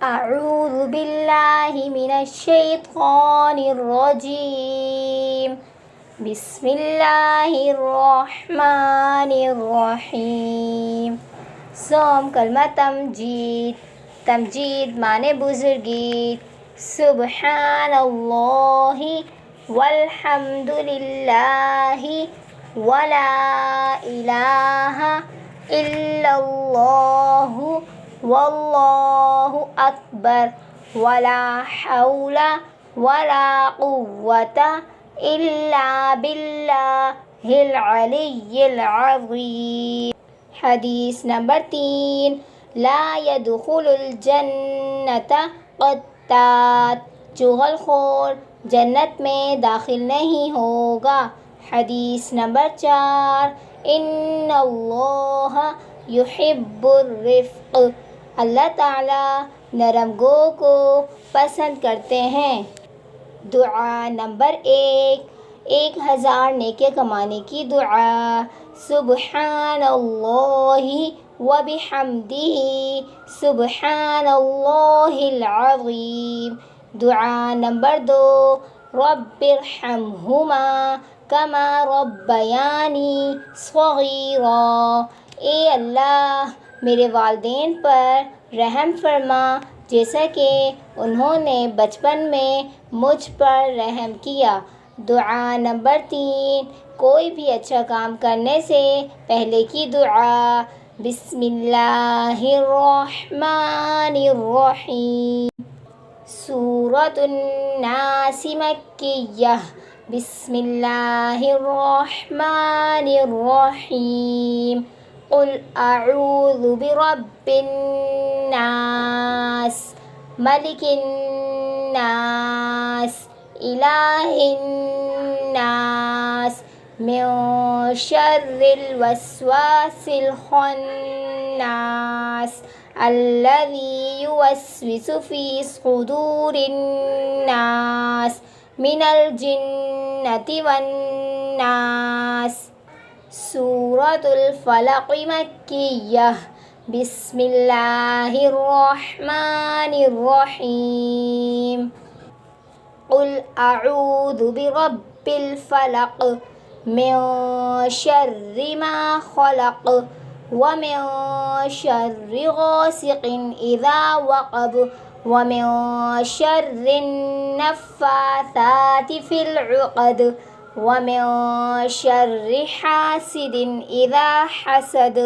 اعوذ باللہ من الشیطان الرجیم بسم اللہ الرحمن الرحیم۔ صوم کلمہ تمجید، تمجید معنی بزرگی، سبحان اللہ والحمد للہ ولا الہ الا اللہ واللہ اکبر ولا حول ولا قوة الا باللہ العلی العظیم۔ حدیث نمبر 3، لا يدخل الجنة قطات، چغل خور جنت میں داخل نہیں ہوگا۔ حدیث نمبر 4، ان اللہ یحب الرفق، اللہ تعالی نرم گو کو پسند کرتے ہیں۔ دعا نمبر 1، 1000 نیکی کمانے کی دعا، سبحان اللہ وبحمدہ سبحان اللہ العظیم۔ دعا نمبر 2، رب ارحمہما کما ربیانی صغیرا، اے اللہ میرے والدین پر رحم فرما جیسا کہ انہوں نے بچپن میں مجھ پر رحم کیا۔ دعا نمبر 3، کوئی بھی اچھا کام کرنے سے پہلے کی دعا، بسم اللہ الرحمن الرحیم۔ سورۃ الناس مکیہ، بسم اللہ الرحمن الرحیم۔ قل اعوذ برب الناس ملک الناس الہ الناس من شر الوسواس الخناس الذی یوسوس فی صدور الناس من الجنۃ والناس۔ سورۃ الفلق مکیہ، بسم اللہ الرحمن الرحیم۔ قل اعوذ برب الفلق من شر ما خلق ومن شر غاسق اذا وقب ومن شر النفاثات في العقد ومن شر حاسد اذا حسد۔